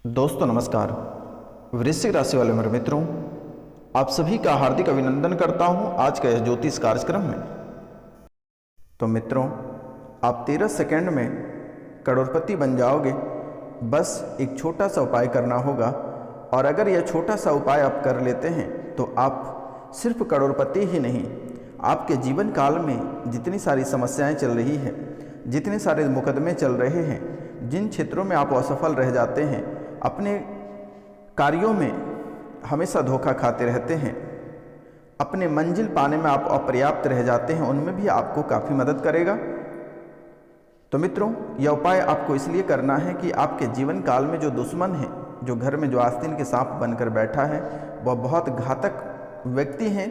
दोस्तों नमस्कार। वृश्चिक राशि वाले मेरे मित्रों, आप सभी का हार्दिक अभिनंदन करता हूं आज का यह ज्योतिष कार्यक्रम में। तो मित्रों, आप 13 सेकंड में करोड़पति बन जाओगे। बस एक छोटा सा उपाय करना होगा, और अगर यह छोटा सा उपाय आप कर लेते हैं तो आप सिर्फ करोड़पति ही नहीं, आपके जीवन काल में जितनी सारी समस्याएं चल रही हैं, जितने सारे मुकदमे चल रहे हैं, जिन क्षेत्रों में आप असफल रह जाते हैं, अपने कार्यों में हमेशा धोखा खाते रहते हैं, अपने मंजिल पाने में आप अपर्याप्त रह जाते हैं, उनमें भी आपको काफ़ी मदद करेगा। तो मित्रों, यह उपाय आपको इसलिए करना है कि आपके जीवन काल में जो दुश्मन है, जो घर में जो आस्तीन के सांप बनकर बैठा है, वह बहुत घातक व्यक्ति हैं।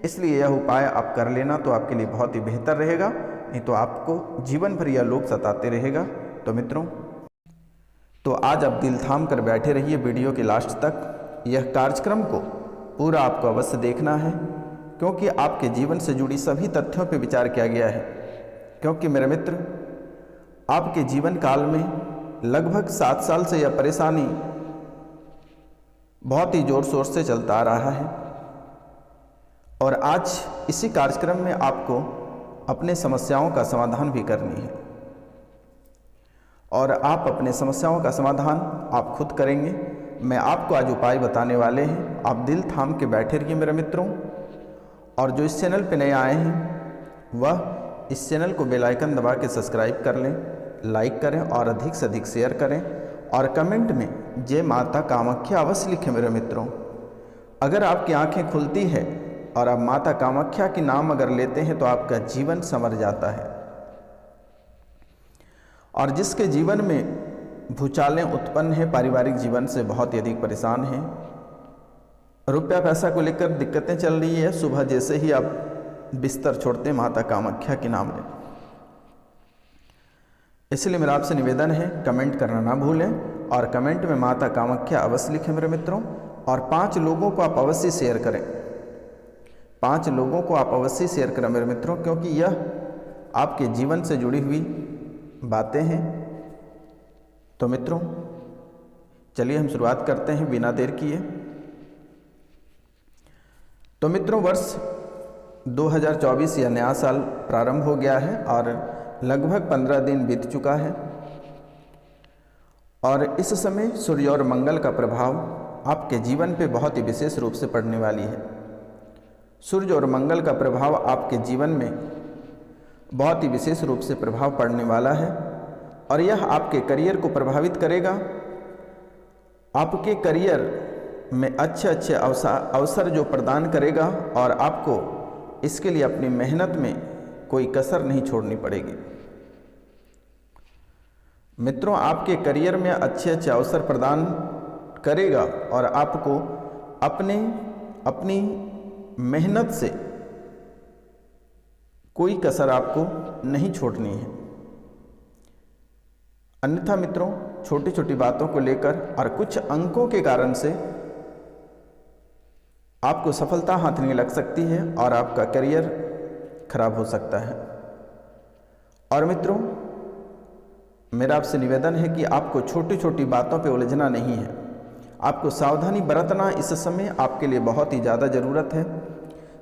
इसलिए यह उपाय आप कर लेना तो आपके लिए बहुत ही बेहतर रहेगा, नहीं तो आपको जीवन भर यह लोग सताते रहेगा। तो मित्रों, तो आज आप दिल थाम कर बैठे रहिए वीडियो के लास्ट तक। यह कार्यक्रम को पूरा आपको अवश्य देखना है, क्योंकि आपके जीवन से जुड़ी सभी तथ्यों पर विचार किया गया है। क्योंकि मेरे मित्र, आपके जीवन काल में लगभग 7 साल से यह परेशानी बहुत ही जोर शोर से चलता आ रहा है, और आज इसी कार्यक्रम में आपको अपने समस्याओं का समाधान भी करनी है। और आप अपने समस्याओं का समाधान आप खुद करेंगे। मैं आपको आज उपाय बताने वाले हैं, आप दिल थाम के बैठे रहिए मेरे मित्रों। और जो इस चैनल पर नए आए हैं वह इस चैनल को बेल आइकन दबा के सब्सक्राइब कर लें, लाइक करें और अधिक से अधिक शेयर करें, और कमेंट में जय माता कामाख्या अवश्य लिखें मेरे मित्रों। अगर आपकी आंखें खुलती है और आप माता कामाख्या के नाम अगर लेते हैं तो आपका जीवन संवर जाता है। और जिसके जीवन में भूचालें उत्पन्न हैं, पारिवारिक जीवन से बहुत ही अधिक परेशान हैं, रुपया पैसा को लेकर दिक्कतें चल रही है, सुबह जैसे ही आप बिस्तर छोड़ते हैं माता कामाख्या के नाम लें। इसलिए मेरा आपसे निवेदन है, कमेंट करना ना भूलें, और कमेंट में माता कामाख्या अवश्य लिखें मेरे मित्रों। और 5 लोगों को आप अवश्य शेयर करें, 5 लोगों को आप अवश्य शेयर करें मेरे मित्रों, क्योंकि यह आपके जीवन से जुड़ी हुई बातें हैं। तो मित्रों, चलिए हम शुरुआत करते हैं बिना देर किए। तो मित्रों, वर्ष 2024 या नया साल प्रारंभ हो गया है और लगभग 15 दिन बीत चुका है, और इस समय सूर्य और मंगल का प्रभाव आपके जीवन पे बहुत ही विशेष रूप से पड़ने वाली है। सूर्य और मंगल का प्रभाव आपके जीवन में बहुत ही विशेष रूप से प्रभाव पड़ने वाला है, और यह आपके करियर को प्रभावित करेगा। आपके करियर में अच्छे अच्छे अवसर जो प्रदान करेगा, और आपको इसके लिए अपनी मेहनत में कोई कसर नहीं छोड़नी पड़ेगी। मित्रों, आपके करियर में अच्छे अच्छे अवसर प्रदान करेगा, और आपको अपनी मेहनत से कोई कसर आपको नहीं छोड़नी है। अन्यथा मित्रों, छोटी छोटी बातों को लेकर और कुछ अंकों के कारण से आपको सफलता हाथ नहीं लग सकती है, और आपका करियर खराब हो सकता है। और मित्रों, मेरा आपसे निवेदन है कि आपको छोटी छोटी बातों पे उलझना नहीं है। आपको सावधानी बरतना इस समय आपके लिए बहुत ही ज़्यादा ज़रूरत है।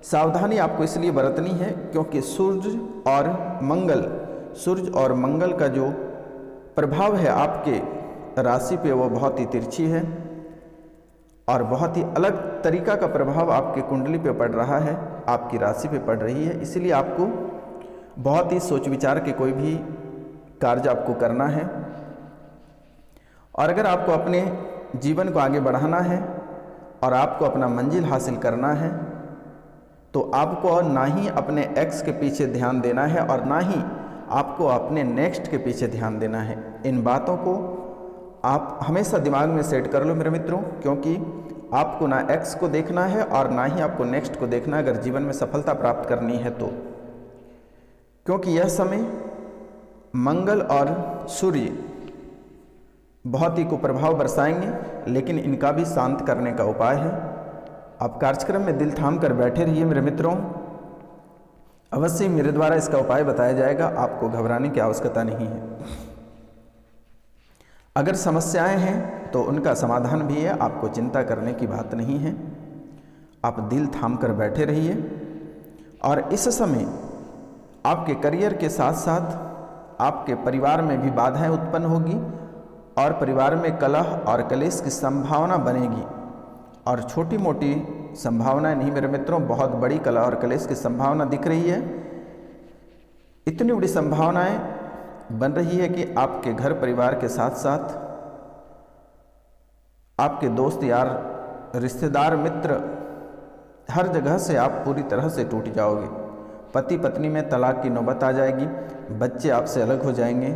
सावधानी आपको इसलिए बरतनी है क्योंकि सूर्य और मंगल का जो प्रभाव है आपके राशि पे, वो बहुत ही तिरछी है, और बहुत ही अलग तरीका का प्रभाव आपकी कुंडली पे पड़ रहा है, आपकी राशि पे पड़ रही है। इसलिए आपको बहुत ही सोच विचार के कोई भी कार्य आपको करना है। और अगर आपको अपने जीवन को आगे बढ़ाना है और आपको अपना मंजिल हासिल करना है, तो आपको ना ही अपने एक्स के पीछे ध्यान देना है और ना ही आपको अपने नेक्स्ट के पीछे ध्यान देना है। इन बातों को आप हमेशा दिमाग में सेट कर लो मेरे मित्रों, क्योंकि आपको ना एक्स को देखना है और ना ही आपको नेक्स्ट को देखना है, अगर जीवन में सफलता प्राप्त करनी है तो। क्योंकि यह समय मंगल और सूर्य बहुत ही कुप्रभाव बरसाएंगे, लेकिन इनका भी शांत करने का उपाय है। आप कार्यक्रम में दिल थाम कर बैठे रहिए मेरे मित्रों, अवश्य मेरे द्वारा इसका उपाय बताया जाएगा, आपको घबराने की आवश्यकता नहीं है। अगर समस्याएं हैं तो उनका समाधान भी है, आपको चिंता करने की बात नहीं है। आप दिल थाम कर बैठे रहिए। और इस समय आपके करियर के साथ साथ आपके परिवार में भी बाधाएं उत्पन्न होगी और परिवार में कलह और कलेश की संभावना बनेगी। और छोटी मोटी संभावनाएं नहीं मेरे मित्रों, बहुत बड़ी कलह और कलेश की संभावना दिख रही है। इतनी बड़ी संभावनाएं बन रही है कि आपके घर परिवार के साथ साथ आपके दोस्त यार, रिश्तेदार, मित्र, हर जगह से आप पूरी तरह से टूट जाओगे। पति पत्नी में तलाक की नौबत आ जाएगी, बच्चे आपसे अलग हो जाएंगे,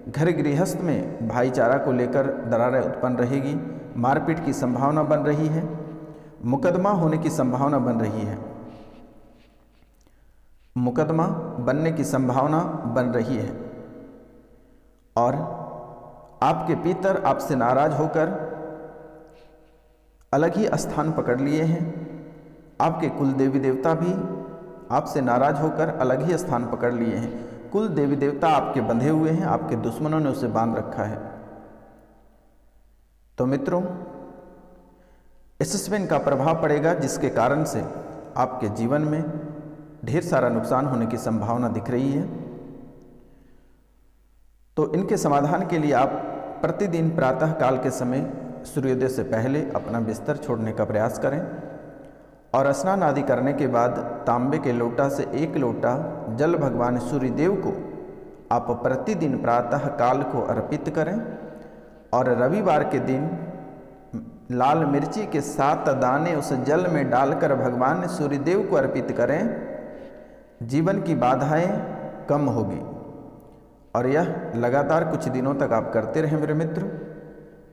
घर गृहस्थ में भाईचारा को लेकर दरारें उत्पन्न रहेगी, मारपीट की संभावना बन रही है, मुकदमा होने की संभावना बन रही है, मुकदमा बनने की संभावना बन रही है। और आपके पितर आपसे नाराज होकर अलग ही स्थान पकड़ लिए हैं। आपके कुल देवी देवता भी आपसे नाराज होकर अलग ही स्थान पकड़ लिए हैं। कुल देवी देवता आपके बंधे हुए हैं, आपके दुश्मनों ने उसे बांध रखा है। तो मित्रों, इसमें इनका प्रभाव पड़ेगा, जिसके कारण से आपके जीवन में ढेर सारा नुकसान होने की संभावना दिख रही है। तो इनके समाधान के लिए आप प्रतिदिन प्रातः काल के समय सूर्योदय से पहले अपना बिस्तर छोड़ने का प्रयास करें और स्नान आदि करने के बाद तांबे के लोटा से 1 लोटा जल भगवान सूर्यदेव को आप प्रतिदिन प्रातः काल को अर्पित करें। और रविवार के दिन लाल मिर्ची के 7 दाने उस जल में डालकर भगवान सूर्यदेव को अर्पित करें। जीवन की बाधाएं कम होगी। और यह लगातार कुछ दिनों तक आप करते रहें मेरे मित्र।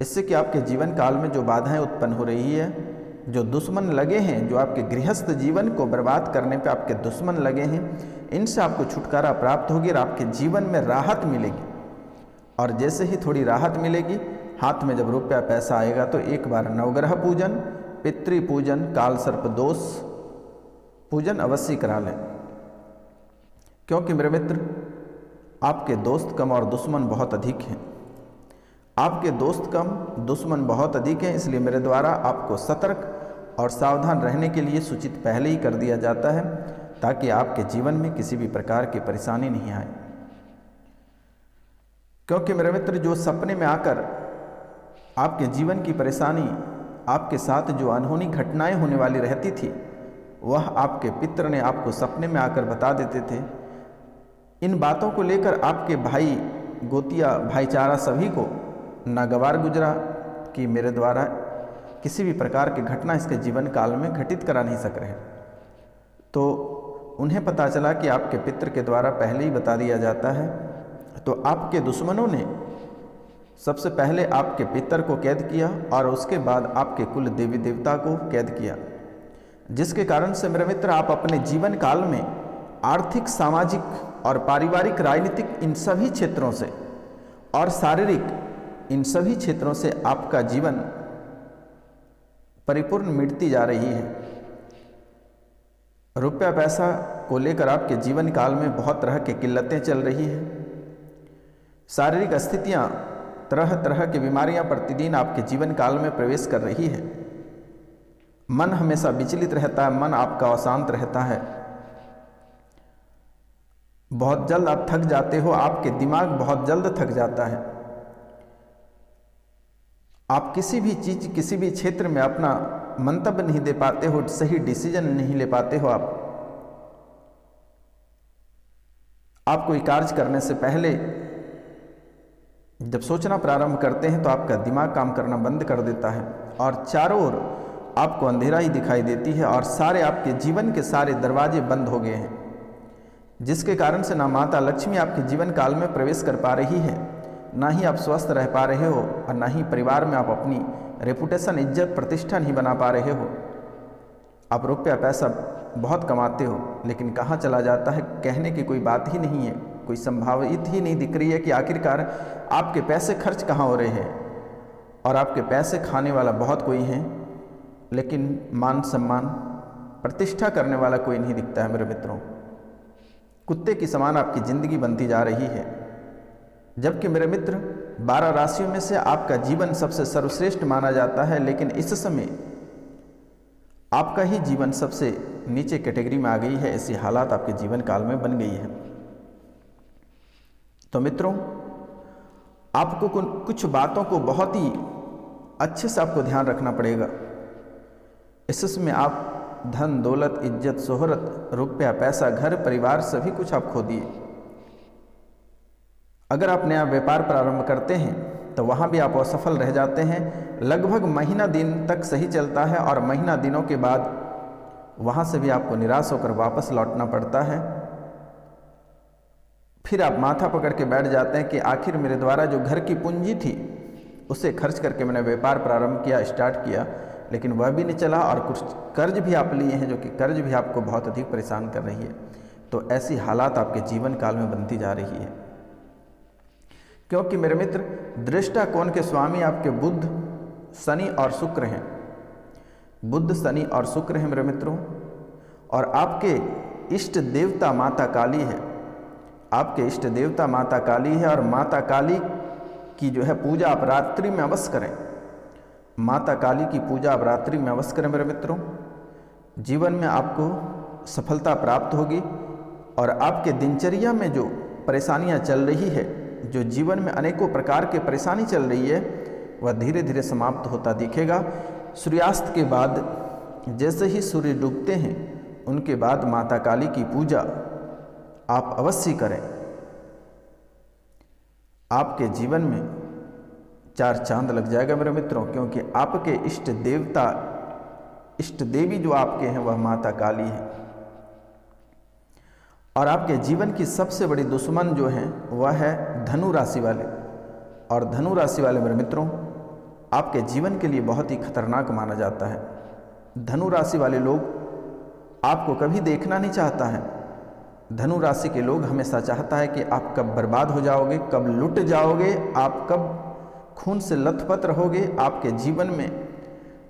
इससे कि आपके जीवन काल में जो बाधाएं उत्पन्न हो रही है, जो दुश्मन लगे हैं, जो आपके गृहस्थ जीवन को बर्बाद करने पे आपके दुश्मन लगे हैं, इनसे आपको छुटकारा प्राप्त होगी और आपके जीवन में राहत मिलेगी। और जैसे ही थोड़ी राहत मिलेगी, हाथ में जब रुपया पैसा आएगा, तो एक बार नवग्रह पूजन, पितृ पूजन, काल सर्प दोष पूजन अवश्य करा लें। क्योंकि मेरे मित्र, आपके दोस्त कम और दुश्मन बहुत अधिक हैं। आपके दोस्त कम, दुश्मन बहुत अधिक हैं। इसलिए मेरे द्वारा आपको सतर्क और सावधान रहने के लिए सूचित पहले ही कर दिया जाता है, ताकि आपके जीवन में किसी भी प्रकार की परेशानी नहीं आए। क्योंकि मेरे मित्र, जो सपने में आकर आपके जीवन की परेशानी, आपके साथ जो अनहोनी घटनाएं होने वाली रहती थी, वह आपके पितर ने आपको सपने में आकर बता देते थे। इन बातों को लेकर आपके भाई, गोतिया, भाईचारा सभी को नागवार गुजरा कि मेरे द्वारा किसी भी प्रकार की घटना इसके जीवन काल में घटित करा नहीं सक रहे। तो उन्हें पता चला कि आपके पितर के द्वारा पहले ही बता दिया जाता है। तो आपके दुश्मनों ने सबसे पहले आपके पितर को कैद किया और उसके बाद आपके कुल देवी देवता को कैद किया, जिसके कारण से मेरे मित्र, आप अपने जीवन काल में आर्थिक, सामाजिक और पारिवारिक, राजनीतिक, इन सभी क्षेत्रों से और शारीरिक, इन सभी क्षेत्रों से आपका जीवन परिपूर्ण मिटती जा रही है। रुपया पैसा को लेकर आपके जीवन काल में बहुत तरह की किल्लतें चल रही है। शारीरिक स्थितियां, तरह तरह की बीमारियां प्रतिदिन आपके जीवन काल में प्रवेश कर रही है। मन हमेशा विचलित रहता है, मन आपका अशांत रहता है। बहुत जल्द आप थक जाते हो, आपके दिमाग बहुत जल्द थक जाता है। आप किसी भी चीज, किसी भी क्षेत्र में अपना मंतव्य नहीं दे पाते हो, सही डिसीजन नहीं ले पाते हो। आप कोई कार्य करने से पहले जब सोचना प्रारंभ करते हैं तो आपका दिमाग काम करना बंद कर देता है और चारों ओर आपको अंधेरा ही दिखाई देती है और सारे आपके जीवन के सारे दरवाजे बंद हो गए हैं, जिसके कारण से ना माता लक्ष्मी आपके जीवन काल में प्रवेश कर पा रही है, ना ही आप स्वस्थ रह पा रहे हो और ना ही परिवार में आप अपनी रेपुटेशन, इज्जत, प्रतिष्ठा नहीं बना पा रहे हो। आप रुपया पैसा बहुत कमाते हो, लेकिन कहाँ चला जाता है कहने की कोई बात ही नहीं है। कोई संभावित ही नहीं दिख रही है कि आखिरकार आपके पैसे खर्च कहाँ हो रहे हैं। और आपके पैसे खाने वाला बहुत कोई है, लेकिन मान सम्मान, प्रतिष्ठा करने वाला कोई नहीं दिखता है मेरे मित्रों। कुत्ते की समान आपकी जिंदगी बनती जा रही है। जबकि मेरे मित्र, 12 राशियों में से आपका जीवन सबसे सर्वश्रेष्ठ माना जाता है, लेकिन इस समय आपका ही जीवन सबसे नीचे कैटेगरी में आ गई है। ऐसी हालात आपके जीवन काल में बन गई है। तो मित्रों, आपको कुछ बातों को बहुत ही अच्छे से आपको ध्यान रखना पड़ेगा। इसमें आप धन, दौलत, इज्जत, शोहरत, रुपया, पैसा, घर, परिवार सभी कुछ आप खो दिए। अगर आप नया व्यापार प्रारंभ करते हैं तो वहाँ भी आप असफल रह जाते हैं। लगभग महीना दिन तक सही चलता है और महीना दिनों के बाद वहाँ से भी आपको निराश होकर वापस लौटना पड़ता है। फिर आप माथा पकड़ के बैठ जाते हैं कि आखिर मेरे द्वारा जो घर की पूंजी थी उसे खर्च करके मैंने व्यापार प्रारंभ किया, स्टार्ट किया, लेकिन वह भी नहीं चला और कुछ कर्ज भी आप लिए हैं, जो कि कर्ज भी आपको बहुत अधिक परेशान कर रही है। तो ऐसी हालात आपके जीवन काल में बनती जा रही है, क्योंकि मेरे मित्र, दृष्टा कोण के स्वामी आपके बुध, शनि और शुक्र हैं। बुध, शनि और शुक्र हैं मेरे मित्रों, और आपके इष्ट देवता माता काली है। आपके इष्ट देवता माता काली है, और माता काली की जो है पूजा आप रात्रि में अवश्य करें। माता काली की पूजा आप रात्रि में अवश्य करें मेरे मित्रों। जीवन में आपको सफलता प्राप्त होगी, और आपके दिनचर्या में जो परेशानियां चल रही है, जो जीवन में अनेकों प्रकार की परेशानी चल रही है, वह धीरे धीरे समाप्त होता दिखेगा। सूर्यास्त के बाद जैसे ही सूर्य डूबते हैं, उनके बाद माता काली की पूजा आप अवश्य करें। आपके जीवन में 4 चांद लग जाएगा मेरे मित्रों, क्योंकि आपके इष्ट देवता, इष्ट देवी जो आपके हैं वह माता काली है। और आपके जीवन की सबसे बड़ी दुश्मन जो है वह है धनु राशि वाले। और धनु राशि वाले मेरे मित्रों, आपके जीवन के लिए बहुत ही खतरनाक माना जाता है। धनु राशि वाले लोग आपको कभी देखना नहीं चाहता है। धनु राशि के लोग हमेशा चाहता है कि आप कब बर्बाद हो जाओगे, कब लुट जाओगे, आप कब खून से लथपथ रहोगे। आपके जीवन में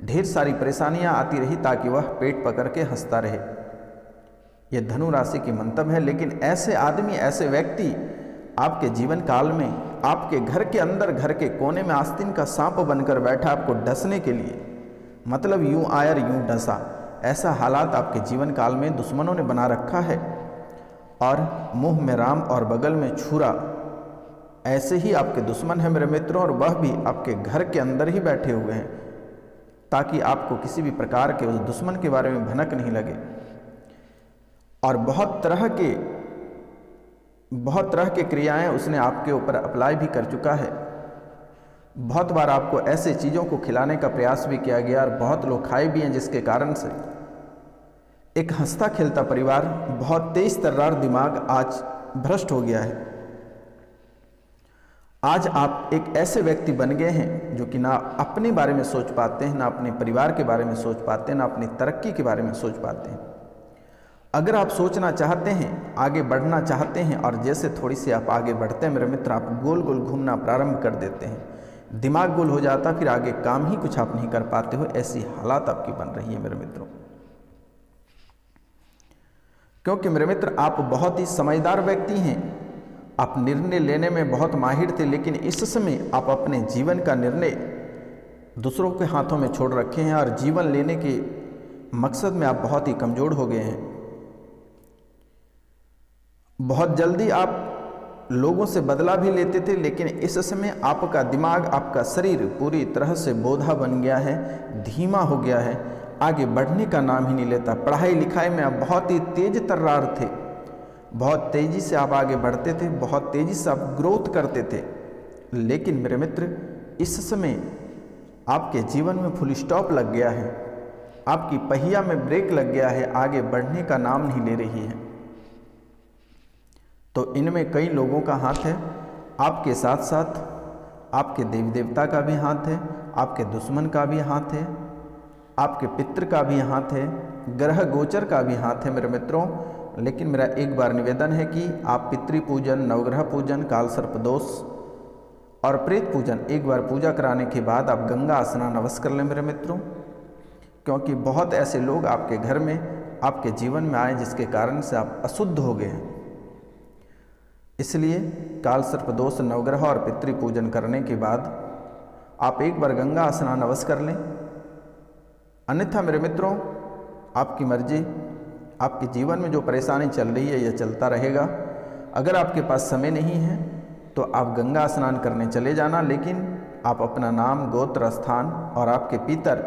ढेर सारी परेशानियां आती रही ताकि वह पेट पकड़ के हंसता रहे। यह धनु राशि की मंतव्य है। लेकिन ऐसे आदमी, ऐसे व्यक्ति आपके जीवन काल में आपके घर के अंदर, घर के कोने में आस्तीन का सांप बनकर बैठा, आपको डसने के लिए, मतलब यूं आया यूं डसा। ऐसा हालात आपके जीवन काल में दुश्मनों ने बना रखा है। और मुंह में राम और बगल में छुरा, ऐसे ही आपके दुश्मन है मेरे मित्रों, और वह भी आपके घर के अंदर ही बैठे हुए हैं, ताकि आपको किसी भी प्रकार के उस दुश्मन के बारे में भनक नहीं लगे। और बहुत तरह के क्रियाएं उसने आपके ऊपर अप्लाई भी कर चुका है। बहुत बार आपको ऐसे चीज़ों को खिलाने का प्रयास भी किया गया, और बहुत लोग खाए भी हैं, जिसके कारण से एक हंसता खेलता परिवार, बहुत तेज तर्रार दिमाग आज भ्रष्ट हो गया है। आज आप एक ऐसे व्यक्ति बन गए हैं जो कि ना अपने बारे में सोच पाते हैं, ना अपने परिवार के बारे में सोच पाते हैं, ना अपनी तरक्की के बारे में सोच पाते हैं। अगर आप सोचना चाहते हैं, आगे बढ़ना चाहते हैं, और जैसे थोड़ी सी आप आगे बढ़ते हैं मेरे मित्र, आप गोल गोल घूमना प्रारंभ कर देते हैं, दिमाग गोल हो जाता, फिर आगे काम ही कुछ आप नहीं कर पाते हो। ऐसी हालात आपकी बन रही है मेरे मित्रों। क्योंकि मेरे मित्र, आप बहुत ही समझदार व्यक्ति हैं, आप निर्णय लेने में बहुत माहिर थे, लेकिन इस समय आप अपने जीवन का निर्णय दूसरों के हाथों में छोड़ रखे हैं, और जीवन लेने के मकसद में आप बहुत ही कमज़ोर हो गए हैं। बहुत जल्दी आप लोगों से बदला भी लेते थे, लेकिन इस समय आपका दिमाग, आपका शरीर पूरी तरह से बोधा बन गया है, धीमा हो गया है, आगे बढ़ने का नाम ही नहीं लेता। पढ़ाई लिखाई में आप बहुत ही तेज तर्रार थे, बहुत तेज़ी से आप आगे बढ़ते थे, बहुत तेज़ी से आप ग्रोथ करते थे। लेकिन मेरे मित्र, इस समय आपके जीवन में फुल स्टॉप लग गया है, आपकी पहिया में ब्रेक लग गया है, आगे बढ़ने का नाम नहीं ले रही है। तो इनमें कई लोगों का हाथ है, आपके साथ साथ आपके देवी देवता का भी हाथ है, आपके दुश्मन का भी हाथ है, आपके पितृ का भी हाथ है, ग्रह गोचर का भी हाथ है मेरे मित्रों। लेकिन मेरा एक बार निवेदन है कि आप पितृ पूजन, नवग्रह पूजन, काल सर्प दोष और प्रेत पूजन एक बार पूजा कराने के बाद आप गंगा स्नान अवश्य कर लें मेरे मित्रों, क्योंकि बहुत ऐसे लोग आपके घर में, आपके जीवन में आए जिसके कारण से आप अशुद्ध हो गए हैं। इसलिए काल सर्प दोष, नवग्रह और पितृ पूजन करने के बाद आप एक बार गंगा स्नान अवश्य कर लें। अन्यथा मेरे मित्रों, आपकी मर्जी, आपके जीवन में जो परेशानी चल रही है यह चलता रहेगा। अगर आपके पास समय नहीं है तो आप गंगा स्नान करने चले जाना, लेकिन आप अपना नाम, गोत्र, स्थान और आपके पितर,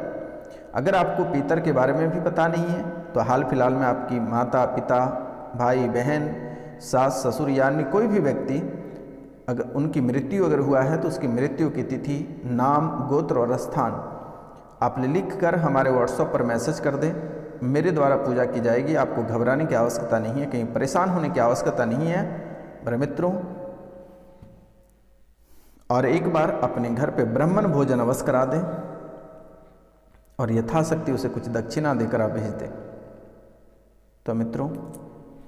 अगर आपको पितर के बारे में भी पता नहीं है तो हाल फिलहाल में आपकी माता, पिता, भाई, बहन, सास, ससुर यानी कोई भी व्यक्ति अगर उनकी मृत्यु अगर हुआ है तो उसकी मृत्यु की तिथि, नाम, गोत्र और स्थान आप लिख कर हमारे व्हाट्सएप पर मैसेज कर दें। मेरे द्वारा पूजा की जाएगी। आपको घबराने की आवश्यकता नहीं है, कहीं परेशान होने की आवश्यकता नहीं है मेरे मित्रों। और एक बार अपने घर पे ब्राह्मण भोजन अवश्य करा दें और यथाशक्ति उसे कुछ दक्षिणा देकर आप भेज दें। तो मित्रों,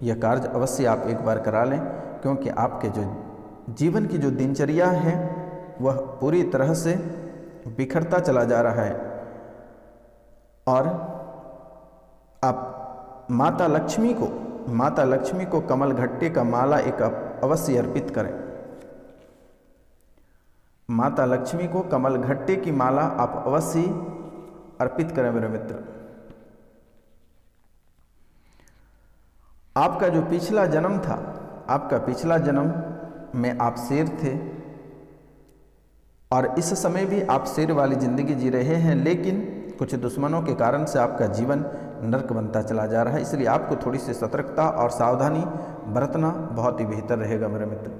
यह कार्य अवश्य आप एक बार करा लें, क्योंकि आपके जो जीवन की जो दिनचर्या है वह पूरी तरह से बिखरता चला जा रहा है। और आप माता लक्ष्मी को कमल घट्टे का माला एक अवश्य अर्पित करें। माता लक्ष्मी को कमल घट्टे की माला आप अवश्य अर्पित करें मेरे मित्र। आपका जो पिछला जन्म था, आपका पिछला जन्म में आप शेर थे और इस समय भी आप शेर वाली जिंदगी जी रहे हैं, लेकिन कुछ दुश्मनों के कारण से आपका जीवन नरक बनता चला जा रहा है। इसलिए आपको थोड़ी सी सतर्कता और सावधानी बरतना बहुत ही बेहतर रहेगा मेरे मित्र।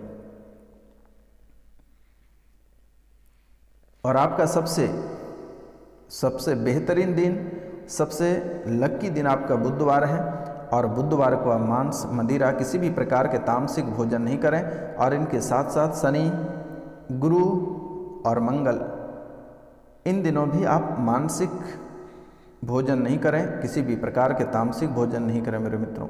और आपका सबसे बेहतरीन दिन, सबसे लकी दिन आपका बुधवार है और बुधवार को आप मांस, मदिरा, किसी भी प्रकार के तामसिक भोजन नहीं करें। और इनके साथ साथ शनि, गुरु और मंगल, इन दिनों भी आप मानसिक भोजन नहीं करें, किसी भी प्रकार के तामसिक भोजन नहीं करें मेरे मित्रों।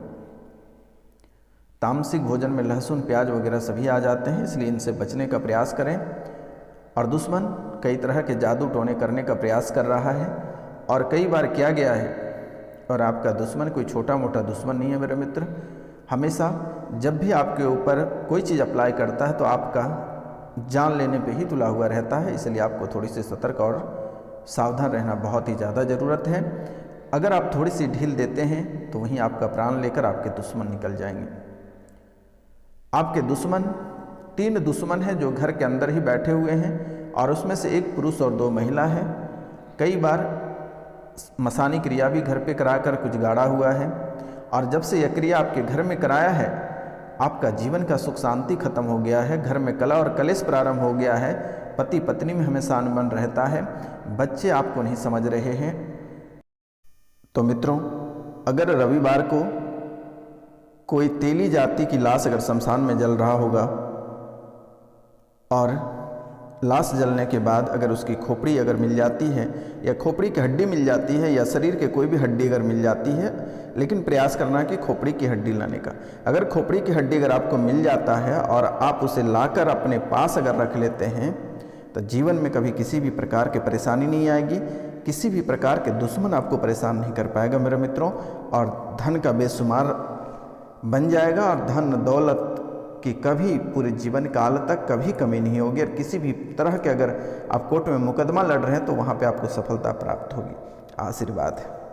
तामसिक भोजन में लहसुन, प्याज वगैरह सभी आ जाते हैं, इसलिए इनसे बचने का प्रयास करें। और दुश्मन कई तरह के जादू टोने करने का प्रयास कर रहा है और कई बार किया गया है। और आपका दुश्मन कोई छोटा मोटा दुश्मन नहीं है मेरे मित्र। हमेशा जब भी आपके ऊपर कोई चीज़ अप्लाई करता है तो आपका जान लेने पे ही तुला हुआ रहता है। इसलिए आपको थोड़ी सी सतर्क और सावधान रहना बहुत ही ज़्यादा ज़रूरत है। अगर आप थोड़ी सी ढील देते हैं तो वहीं आपका प्राण लेकर आपके दुश्मन निकल जाएंगे। आपके दुश्मन 3 दुश्मन हैं जो घर के अंदर ही बैठे हुए हैं और उसमें से 1 पुरुष और 2 महिला है। कई बार मसानी क्रिया भी घर पे कराकर कुछ गाड़ा हुआ है और जब से यह क्रिया आपके घर में कराया है आपका जीवन का सुख शांति खत्म हो गया है। घर में कलह और कलेश प्रारंभ हो गया है। पति पत्नी में हमेशा अनबन रहता है। बच्चे आपको नहीं समझ रहे हैं। तो मित्रों, अगर रविवार को कोई तेली जाति की लाश अगर शमशान में जल रहा होगा और लाश जलने के बाद अगर उसकी खोपड़ी अगर मिल जाती है या खोपड़ी की हड्डी मिल जाती है या शरीर के कोई भी हड्डी अगर मिल जाती है, लेकिन प्रयास करना कि खोपड़ी की हड्डी लाने का। अगर खोपड़ी की हड्डी अगर आपको मिल जाता है और आप उसे लाकर अपने पास अगर रख लेते हैं तो जीवन में कभी किसी भी प्रकार की परेशानी नहीं आएगी, किसी भी प्रकार के दुश्मन आपको परेशान नहीं कर पाएगा मेरे मित्रों। और धन का बेशुमार बन जाएगा और धन दौलत कि कभी पूरे जीवन काल तक कभी कमी नहीं होगी। और किसी भी तरह के अगर आप कोर्ट में मुकदमा लड़ रहे हैं तो वहाँ पे आपको सफलता प्राप्त होगी। आशीर्वाद है।